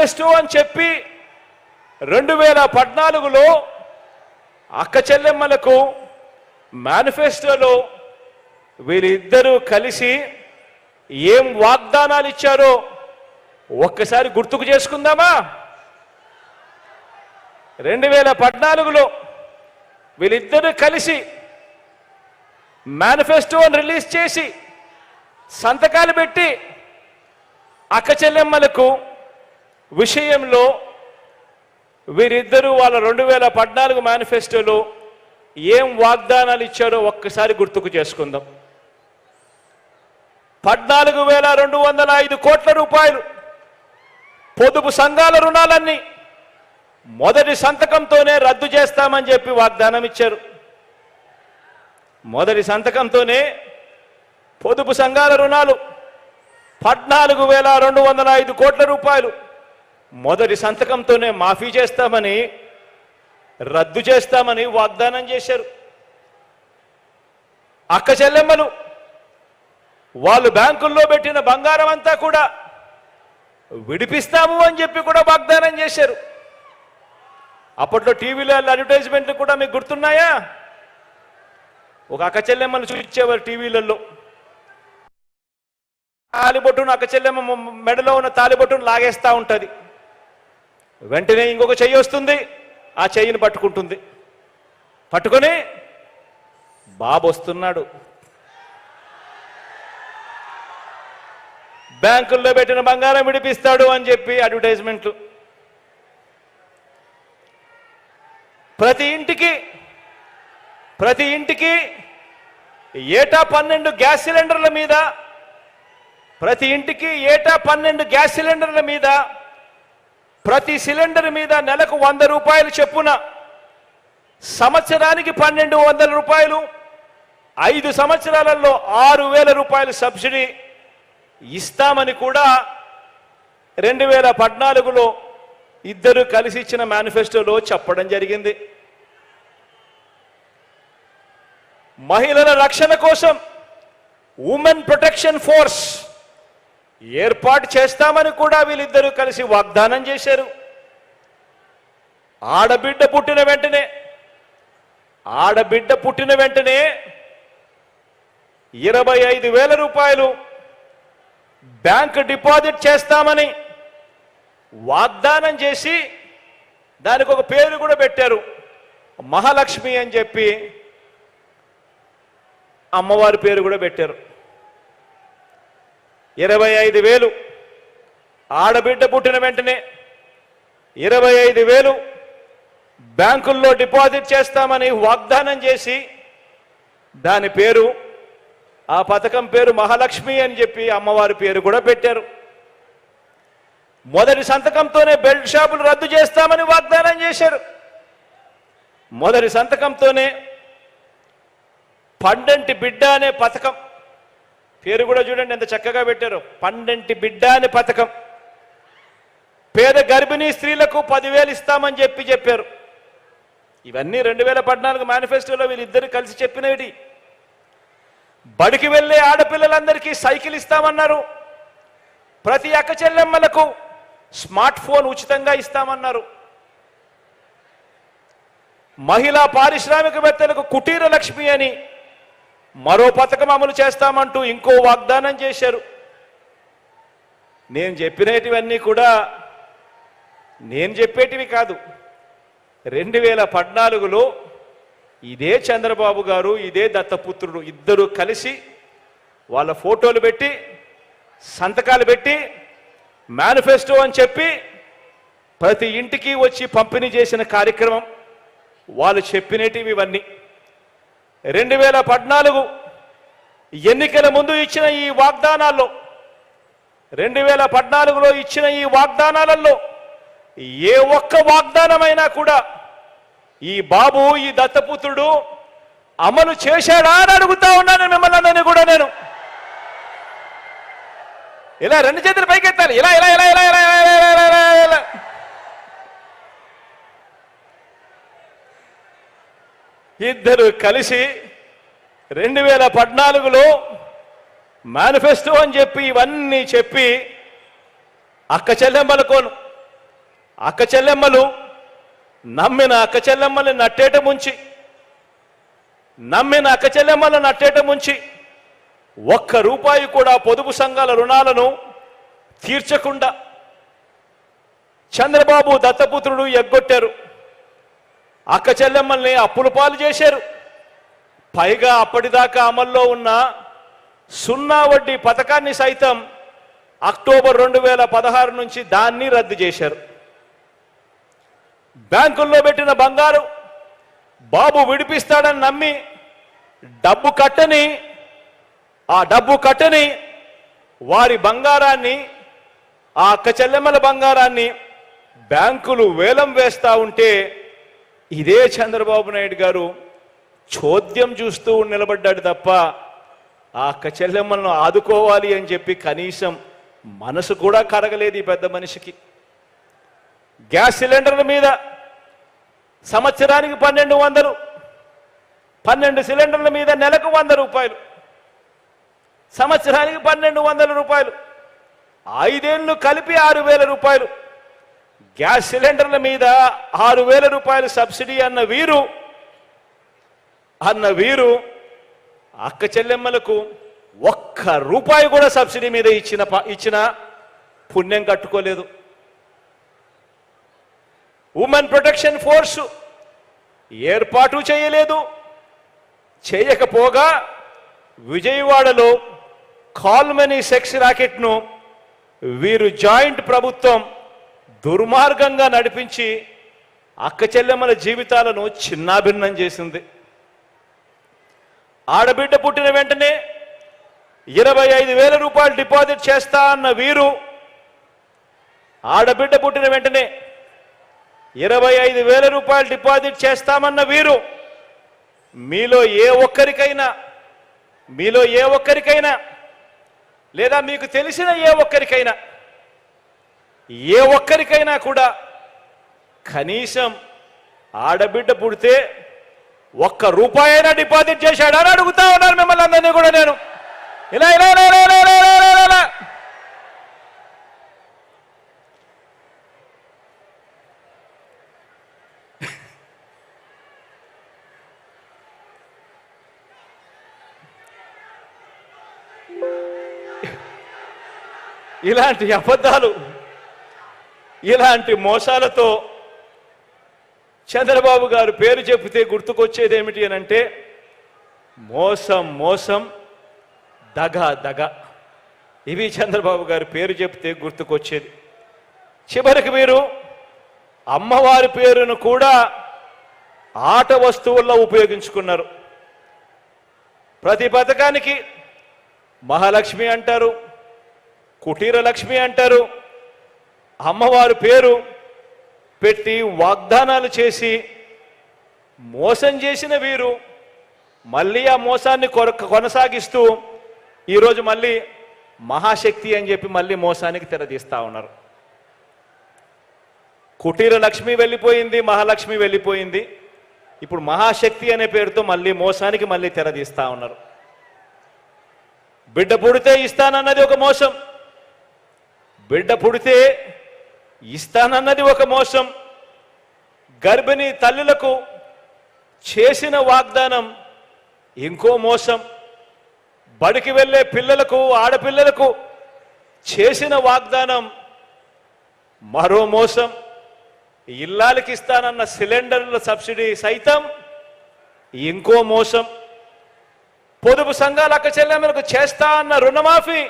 Manifesto అని చెప్పి 2014లో అక్క చెల్లెమ్మలకు మేనిఫెస్టోలో వీరిద్దరూ కలిసి ఏం వాగ్దానాలు ఇచ్చారో ఒక్కసారి గుర్తుకు చేసుకుందామా? 2014లో వీళ్ళిద్దరూ కలిసి మేనిఫెస్టోని రిలీజ్ చేసి సంతకాలు పెట్టి అక్క చెల్లెమ్మలకు విషయంలో వీరిద్దరూ వాళ్ళ 2014 మేనిఫెస్టోలో ఏం వాగ్దానాలు ఇచ్చారో ఒక్కసారి గుర్తుకు చేసుకుందాం. 14,205 కోట్ల రూపాయలు పొదుపు సంఘాల రుణాలన్నీ మొదటి సంతకంతోనే రద్దు చేస్తామని చెప్పి వాగ్దానం ఇచ్చారు. మొదటి సంతకంతోనే పొదుపు సంఘాల రుణాలు 14,205 కోట్ల రూపాయలు మొదటి సంతకంతోనే మాఫీ చేస్తామని, రద్దు చేస్తామని వాగ్దానం చేశారు. అక్క చెల్లెమ్మలు వాళ్ళు బ్యాంకుల్లో పెట్టిన బంగారం అంతా కూడా విడిపిస్తాము అని చెప్పి కూడా వాగ్దానం చేశారు. అప్పట్లో టీవీలో అడ్వర్టైజ్మెంట్లు కూడా మీకు గుర్తున్నాయా? ఒక అక్క చెల్లెమ్మను చూపించేవారు టీవీలలో. తాలిబొట్టును అక్క చెల్లెమ్మ మెడలో ఉన్న తాలిబొట్టును లాగేస్తూ ఉంటుంది. వెంటనే ఇంకొక చెయ్యి వస్తుంది, ఆ చెయ్యిని పట్టుకుంటుంది. పట్టుకొని బాబు వస్తున్నాడు, బ్యాంకుల్లో పెట్టిన బంగారం విడిపిస్తాడు అని చెప్పి అడ్వర్టైజ్మెంట్లు. ప్రతి ఇంటికి ఏటా 12 గ్యాస్ సిలిండర్ల మీద, ప్రతి ఇంటికి ఏటా 12 గ్యాస్ సిలిండర్ల మీద, ప్రతి సిలిండర్ మీద నెలకు 100 రూపాయలు చొప్పున, సంవత్సరానికి 1,200 రూపాయలు, 5 సంవత్సరాలలో 6,000 రూపాయలు సబ్సిడీ ఇస్తామని కూడా 2014లో ఇద్దరు కలిసి ఇచ్చిన మేనిఫెస్టోలో చెప్పడం జరిగింది. మహిళల రక్షణ కోసం ఉమెన్ ప్రొటెక్షన్ ఫోర్స్ ఏర్పాటు చేస్తామని కూడా వీళ్ళిద్దరూ కలిసి వాగ్దానం చేశారు. ఆడబిడ్డ పుట్టిన వెంటనే 25,000 రూపాయలు బ్యాంకు డిపాజిట్ చేస్తామని వాగ్దానం చేసి దానికి ఒక పేరు కూడా పెట్టారు, మహాలక్ష్మి అని చెప్పి అమ్మవారి పేరు కూడా పెట్టారు. 25,000 ఆడబిడ్డ పుట్టిన వెంటనే 25,000 బ్యాంకుల్లో డిపాజిట్ చేస్తామని వాగ్దానం చేసి దాని పేరు, ఆ పథకం పేరు మహాలక్ష్మి అని చెప్పి అమ్మవారి పేరు కూడా పెట్టారు. మొదటి సంతకంతోనే బెల్ట్ షాపులు రద్దు చేస్తామని వాగ్దానం చేశారు. మొదటి సంతకంతోనే పండంటి బిడ్డ అనే పథకం పేరు కూడా చూడండి ఎంత చక్కగా పెట్టారు, పండంటి బిడ్డ అనే పథకం. పేద గర్భిణీ స్త్రీలకు 10,000 ఇస్తామని చెప్పారు. ఇవన్నీ 2014 మేనిఫెస్టోలో వీళ్ళిద్దరు కలిసి చెప్పినవి. బడికి వెళ్ళే ఆడపిల్లలందరికీ సైకిల్ ఇస్తామన్నారు. ప్రతి అక్క చెల్లెమ్మలకు స్మార్ట్ ఫోన్ ఉచితంగా ఇస్తామన్నారు. మహిళా పారిశ్రామికవేత్తలకు కుటీర లక్ష్మి అని మరో పథకం అమలు చేస్తామంటూ ఇంకో వాగ్దానం చేశారు. నేను చెప్పినటివన్నీ కూడా నేను చెప్పేటివి కాదు. 2014లో ఇదే చంద్రబాబు గారు, ఇదే దత్తపుత్రుడు ఇద్దరు కలిసి వాళ్ళ ఫోటోలు పెట్టి సంతకాలు పెట్టి మేనిఫెస్టో అని చెప్పి ప్రతి ఇంటికి వచ్చి పంపిణీ చేసిన కార్యక్రమం వాళ్ళు చెప్పినటివి ఇవన్నీ. 2014 ఎన్నికల ముందు ఇచ్చిన ఈ వాగ్దానాల్లో, 2014లో ఇచ్చిన ఈ వాగ్దానాలలో ఏ ఒక్క వాగ్దానమైనా కూడా ఈ బాబు, ఈ దత్తపుత్రుడు అమలు చేశాడా అని అడుగుతా ఉన్నాను మిమ్మల్ని అందరినీ కూడా. నేను ఇలా 2 చేతులు పైకెత్తాలి, ఇలా ఇలా ఇలా ఇలా ఇలా ఇలా ఇలా. ఇద్దరు కలిసి 2014లో మేనిఫెస్టో అని చెప్పి ఇవన్నీ చెప్పి అక్క చెల్లెమ్మలకోను అక్క చెల్లెమ్మలు నమ్మిన అక్క చెల్లెమ్మల్ని నట్టేట ముంచి ఒక్క రూపాయి కూడా పొదుపు సంఘాల రుణాలను తీర్చకుండా చంద్రబాబు దత్తపుత్రుడు ఎగ్గొట్టారు. అక్క చెల్లెమ్మల్ని అప్పుల పాలు చేశారు. పైగా అప్పటిదాకా అమల్లో ఉన్న 0 వడ్డీ పథకాన్ని సైతం అక్టోబర్ 2016 నుంచి దాన్ని రద్దు చేశారు. బ్యాంకుల్లో పెట్టిన బంగారు బాబు విడిపిస్తాడని నమ్మి డబ్బు కట్టని వారి బంగారాన్ని, ఆ అక్క చెల్లెమ్మల బంగారాన్ని బ్యాంకులు వేలం వేస్తా ఉంటే ఇదే చంద్రబాబు నాయుడు గారు చోద్యం చూస్తూ నిలబడ్డాడు తప్ప ఆ అక్క చెల్లెమ్మలను ఆదుకోవాలి అని చెప్పి కనీసం మనసు కూడా కరగలేదు ఈ పెద్ద మనిషికి. గ్యాస్ సిలిండర్ల మీద సంవత్సరానికి 1200, 12 సిలిండర్ల మీద నెలకు 100 రూపాయలు, సంవత్సరానికి 1200 రూపాయలు, 5 ఏళ్ళు కలిపి 6000 రూపాయలు. గ్యాస్ సిలిండర్ల మీద 6000 రూపాయలు సబ్సిడీ అన్న వీరు అక్క చెల్లెమ్మలకు 1 రూపాయి కూడా సబ్సిడీ మీద ఇచ్చిన పుణ్యం కట్టుకోలేదు. ఉమెన్ ప్రొటెక్షన్ ఫోర్సు ఏర్పాటు చేయకపోగా విజయవాడలో కాల్మనీ సెక్స్ రాకెట్ను వీరు జాయింట్ ప్రభుత్వం దుర్మార్గంగా నడిపించి అక్క చెల్లెమ్మల జీవితాలను చిన్నాభిన్నం చేసింది. ఆడబిడ్డ పుట్టిన వెంటనే 25,000 రూపాయలు డిపాజిట్ చేస్తా అన్న వీరు, ఆడబిడ్డ పుట్టిన వెంటనే 25,000 రూపాయలు డిపాజిట్ చేస్తామన్న వీరు మీలో ఏ ఒక్కరికైనా లేదా మీకు తెలిసిన ఏ ఒక్కరికైనా కూడా కనీసం ఆడబిడ్డ పుడితే 1 రూపాయి అయినా డిపాజిట్ చేశాడని అడుగుతా ఉన్నాను మిమ్మల్ని అందరినీ కూడా నేను. ఇలా ఇలాంటి అబద్ధాలు, ఇలాంటి మోసాలతో చంద్రబాబు గారు పేరు చెబితే గుర్తుకొచ్చేది ఏమిటి అనంటే మోసం, దగ. ఇవి చంద్రబాబు గారు పేరు చెబితే గుర్తుకొచ్చేది. చివరికి మీరు అమ్మవారి పేరును కూడా ఆట వస్తువుల్లో ఉపయోగించుకున్నారు. ప్రతి పథకానికి మహాలక్ష్మి అంటారు, కుటీర లక్ష్మి అంటారు. అమ్మవారి పేరు పెట్టి వాగ్దానాలు చేసి మోసం చేసిన వీరు మళ్ళీ ఆ మోసాన్ని కొనసాగిస్తూ ఈరోజు మళ్ళీ మహాశక్తి అని చెప్పి మళ్ళీ మోసానికి తెరదీస్తా ఉన్నారు. కుటీర లక్ష్మి వెళ్ళిపోయింది, మహాలక్ష్మి వెళ్ళిపోయింది. ఇప్పుడు మహాశక్తి అనే పేరుతో మళ్ళీ మోసానికి మళ్ళీ తెరదీస్తా ఉన్నారు. బిడ్డ పుడితే ఇస్తానన్నది ఒక మోసం, బిడ్డ పుడితే ఇస్తానన్నది ఒక మోసం. గర్భిణీ తల్లులకు చేసిన వాగ్దానం ఇంకో మోసం. బడికి వెళ్ళే పిల్లలకు, ఆడపిల్లలకు చేసిన వాగ్దానం మరో మోసం. ఇల్లాలకి ఇస్తానన్న సిలిండర్ల సబ్సిడీ సైతం ఇంకో మోసం. పొదుపు సంఘాల అక్క చెల్లెమ్మలకు చేస్తా అన్న రుణమాఫీ